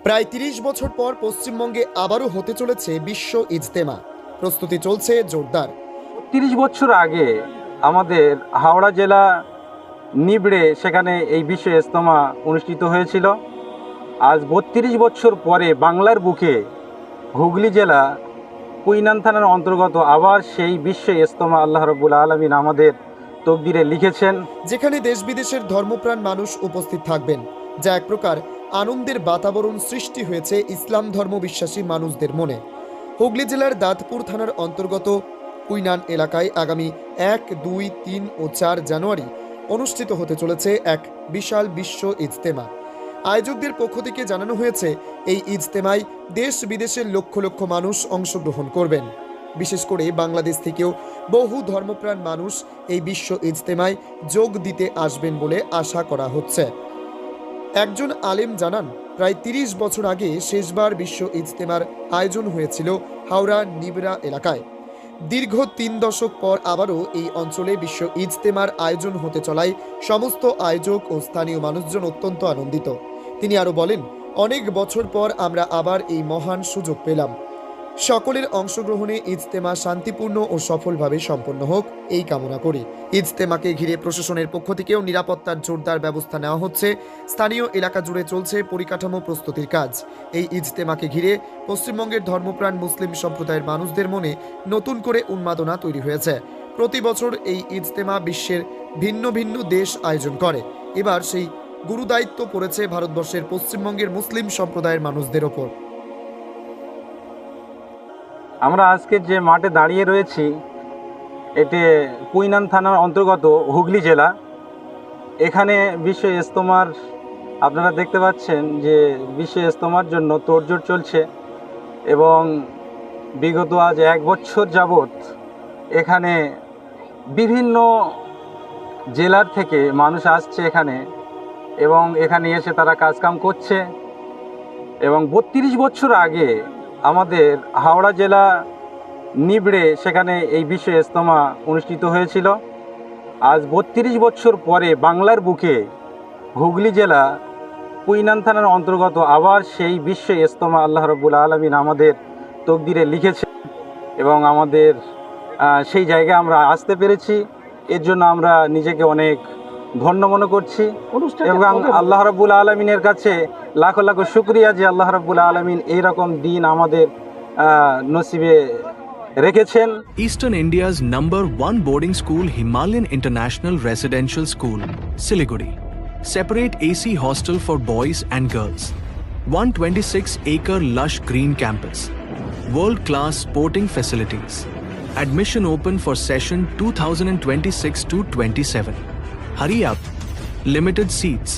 প্রায় ৩০ বছর পর পশ্চিমবঙ্গে আবারও হতে চলেছে বিশ্ব ইজতেমা। প্রস্তুতি চলছে জোরদার। ৩০ বছর আগে আমাদের হাওড়া জেলা নিবড়ে সেখানে এই বিশ্ব ইজতেমা অনুষ্ঠিত হয়েছিল। আজ ৩২ বছর পরে বাংলার বুকে হুগলি জেলা কুইনান থানার অন্তর্গত আবার সেই বিশ্ব ইজতেমা আল্লাহ রাব্বুল আলামিন আমাদের তকদিরে লিখেছেন, যেখানে দেশ বিদেশের ধর্মপ্রাণ মানুষ উপস্থিত থাকবেন, যা এক প্রকার আনন্দের বাতাবরণ সৃষ্টি হয়েছে ইসলাম ধর্ম বিশ্বাসী মানুষদের মনে। হুগলি জেলার দাঁতপুর থানার অন্তর্গত কুইনান এলাকায় আগামী ১, ২, ৩ ও ৪ জানুয়ারি অনুষ্ঠিত হতে চলেছে এক বিশাল বিশ্ব ইজতেমা। আয়োজকদের পক্ষ থেকে জানানো হয়েছে, এই ইজতেমায় দেশ বিদেশের লক্ষ লক্ষ মানুষ অংশগ্রহণ করবেন। বিশেষ করে বাংলাদেশ থেকেও বহু ধর্মপ্রাণ মানুষ এই বিশ্ব ইজতেমায় যোগ দিতে আসবেন বলে আশা করা হচ্ছে। একজন আলেম জানান, প্রায় ৩০ বছর আগে শেষবার বিশ্ব ইজতেমার আয়োজন হয়েছিল হাওড়া নিবড়া এলাকায়। দীর্ঘ ৩ দশক পর আবারও এই অঞ্চলে বিশ্ব ইজতেমার আয়োজন হতে চলায় সমস্ত আয়োজক ও স্থানীয় মানুষজন অত্যন্ত আনন্দিত। তিনি আরও বলেন, অনেক বছর পর আমরা আবার এই মহান সুযোগ পেলাম। সকলের অংশগ্রহণে ইজতেমা শান্তিপূর্ণ ও সফলভাবে সম্পন্ন হোক এই কামনা করি। ইজতেমাকে ঘিরে প্রশাসনের পক্ষ থেকেও নিরাপত্তার জোরদার ব্যবস্থা নেওয়া হচ্ছে। স্থানীয় এলাকা জুড়ে চলছে পরিকাঠামো প্রস্তুতির কাজ। এই ইজতেমাকে ঘিরে পশ্চিমবঙ্গের ধর্মপ্রাণ মুসলিম সম্প্রদায়ের মানুষদের মনে নতুন করে উন্মাদনা তৈরি হয়েছে। প্রতি বছর এই ইজতেমা বিশ্বের ভিন্ন ভিন্ন দেশ আয়োজন করে। এবার সেই গুরুদায়িত্ব পড়েছে ভারতবর্ষের পশ্চিমবঙ্গের মুসলিম সম্প্রদায়ের মানুষদের ওপর। আমরা আজকে যে মাঠে দাঁড়িয়ে রয়েছি এটি কুইনান থানার অন্তর্গত হুগলি জেলা। এখানে বিশ্ব ইজতেমার আপনারা দেখতে পাচ্ছেন যে বিশ্ব ইজতেমার জন্য তোড়জোড় চলছে এবং বিগত আজ ১ বছর যাবৎ এখানে বিভিন্ন জেলার থেকে মানুষ আসছে এখানে এবং এখানে এসে তারা কাজকাম করছে। এবং ৩২ বছর আগে আমাদের হাওড়া জেলা নিবড়ে সেখানে এই বিশ্ব ইজতেমা অনুষ্ঠিত হয়েছিল। আজ ৩২ বছর পরে বাংলার বুকে হুগলি জেলা কুইনান থানার অন্তর্গত আবার সেই বিশ্ব ইজতেমা আল্লাহ রাব্বুল আলামিন আমাদের তকদিরে লিখেছেন এবং আমাদের সেই জায়গায় আমরা আসতে পেরেছি। এর জন্য আমরা নিজেকে অনেক ধন্য মনে করছি এবং আল্লাহ রাব্বুল আলামিনের কাছে লাখো লাখো শুকরিয়া যে আল্লাহ রাব্বুল আলামিন এইরকম দিন আমাদের নসিবে রেখেছেন। Eastern India's #1 boarding school, Himalayan International Residential School, Siliguri. Separate AC hostel for boys and girls. 126-acre lush green campus. World-class sporting facilities. Admission open for session 2026-27. Hurry up. Limited seats.